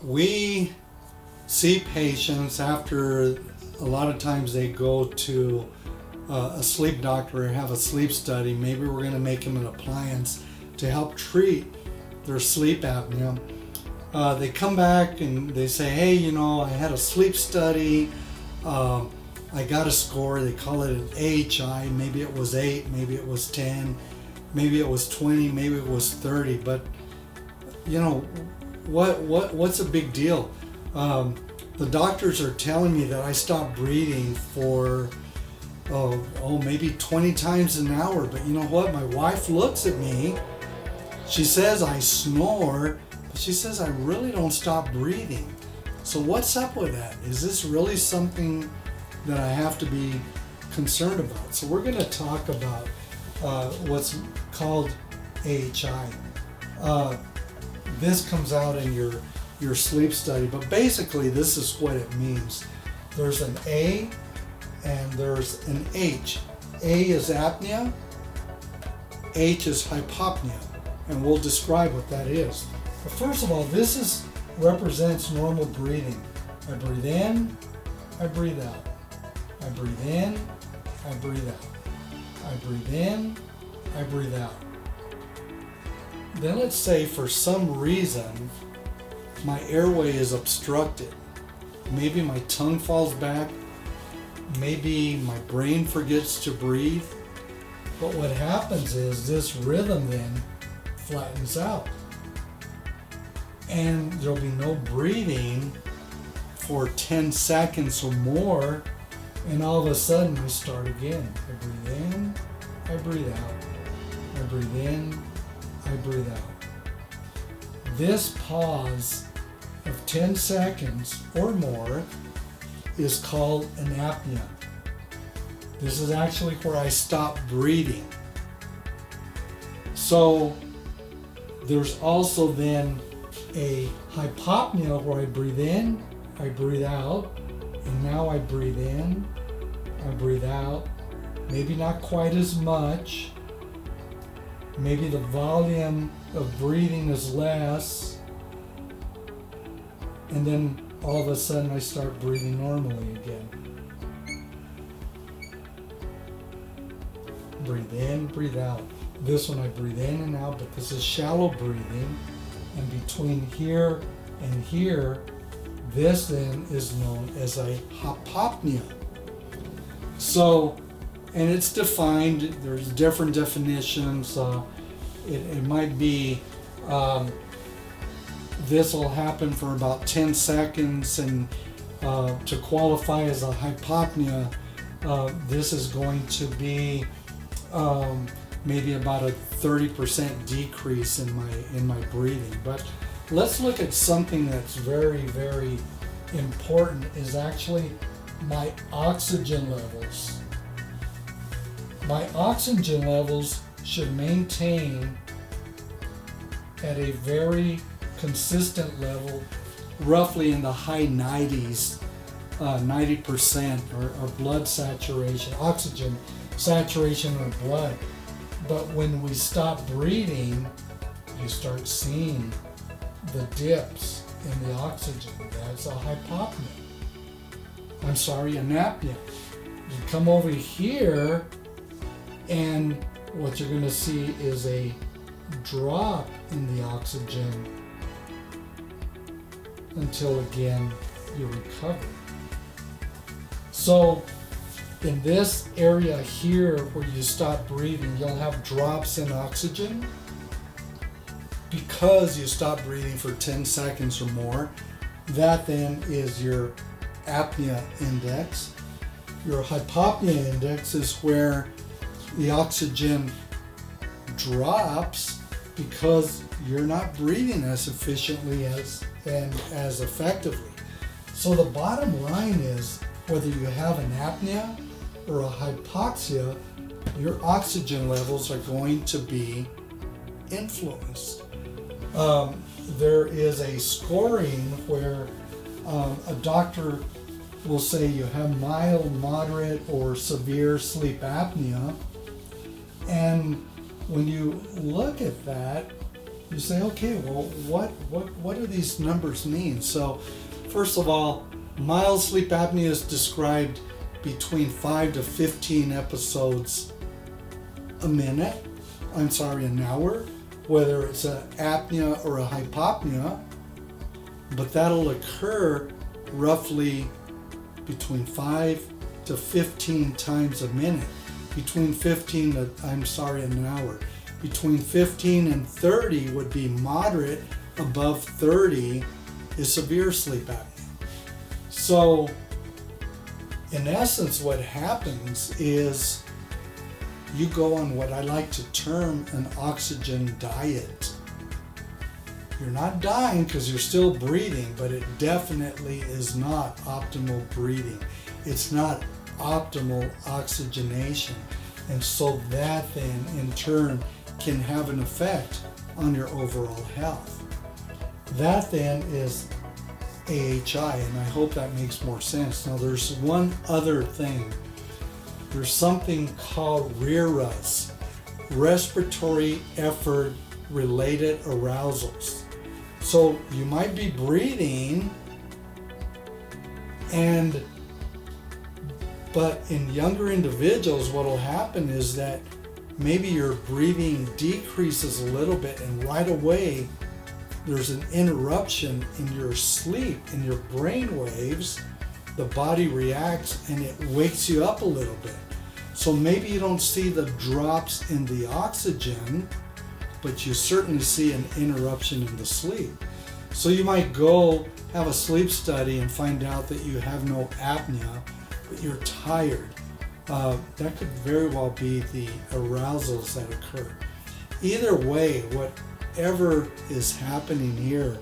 we see patients after a lot of times they go to a sleep doctor or have a sleep study. Maybe we're going to make them an appliance to help treat their sleep apnea. They come back and they say, hey, I had a sleep study. I got a score. They call it an AHI. Maybe it was 8, maybe it was 10, maybe it was 20, maybe it was 30. But what's a big deal? The doctors are telling me that I stopped breathing for maybe 20 times an hour. But you know what? My wife looks at me. She says I snore, but she says I really don't stop breathing. So what's up with that? Is this really something that I have to be concerned about? So we're going to talk about what's called AHI. This comes out in your sleep study, but basically this is what it means. There's an A and there's an H. A is apnea, H is hypopnea, and we'll describe what that is. But first of all, this represents normal breathing. I breathe in, I breathe out. I breathe in, I breathe out. I breathe in, I breathe out. Then let's say for some reason my airway is obstructed. Maybe my tongue falls back. Maybe my brain forgets to breathe. But what happens is this rhythm then flattens out. And there'll be no breathing for 10 seconds or more. And all of a sudden I start again. I breathe in, I breathe out. I breathe in, I breathe out. This pause of 10 seconds or more is called an apnea. This is actually where I stop breathing. So there's also then a hypopnea where I breathe in, I breathe out, and now I breathe in, I breathe out. Maybe not quite as much. Maybe the volume of breathing is less. And then all of a sudden I start breathing normally again. Breathe in, breathe out. This one I breathe in and out, but this is shallow breathing. And between here and here, this then is known as a hypopnea. So, and it's defined, there's different definitions. It might be, this will happen for about 10 seconds, and to qualify as a hypopnea, this is going to be maybe about a 30% decrease in my breathing. But let's look at something that's very, very important, is actually my oxygen levels. My oxygen levels should maintain at a very consistent level, roughly in the high 90s, 90% or blood saturation, oxygen saturation or blood. But when we stop breathing, you start seeing the dips in the oxygen. That's a hypopnea. I'm sorry, an apnea. You come over here, and what you're going to see is a drop in the oxygen until again you recover. So in this area here where you stop breathing, you'll have drops in oxygen because you stop breathing for 10 seconds or more. That then is your apnea index. Your hypopnea index is where the oxygen drops because you're not breathing as efficiently and as effectively. So the bottom line is, whether you have an apnea or a hypoxia, your oxygen levels are going to be influenced. There is a scoring where a doctor will say you have mild, moderate, or severe sleep apnea. And when you look at that, you say, okay, well, what do these numbers mean? So, first of all, mild sleep apnea is described between 5 to 15 episodes an hour, whether it's an apnea or a hypopnea, but that'll occur roughly between 5 to 15 times a minute, an hour. Between 15 and 30 would be moderate, above 30 is severe sleep apnea. So, in essence, what happens is you go on what I like to term an oxygen diet. You're not dying because you're still breathing, but it definitely is not optimal breathing. It's not optimal oxygenation. And so that then, in turn, can have an effect on your overall health. That then is AHI, and I hope that makes more sense. Now there's one other thing. There's something called RERAs, Respiratory Effort Related Arousals. So you might be breathing, but in younger individuals, what will happen is that maybe your breathing decreases a little bit, and right away there's an interruption in your sleep, in your brain waves. The body reacts and it wakes you up a little bit. So maybe you don't see the drops in the oxygen, but you certainly see an interruption in the sleep. So you might go have a sleep study and find out that you have no apnea, but you're tired. That could very well be the arousals that occur. Either way, whatever is happening here,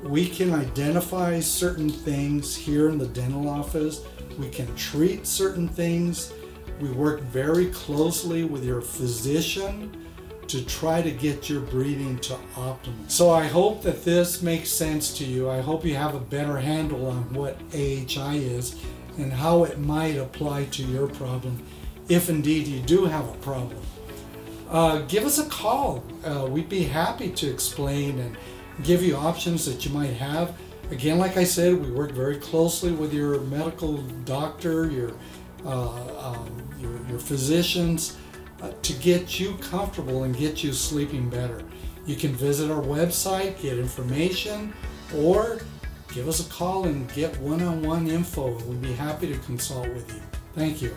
we can identify certain things here in the dental office. We can treat certain things. We work very closely with your physician to try to get your breathing to optimal. So I hope that this makes sense to you. I hope you have a better handle on what AHI is and how it might apply to your problem, if indeed you do have a problem. Give us a call. We'd be happy to explain and give you options that you might have. Again, like I said, we work very closely with your medical doctor, your physicians, to get you comfortable and get you sleeping better. You can visit our website, get information, or give us a call and get one-on-one info. We'd be happy to consult with you. Thank you.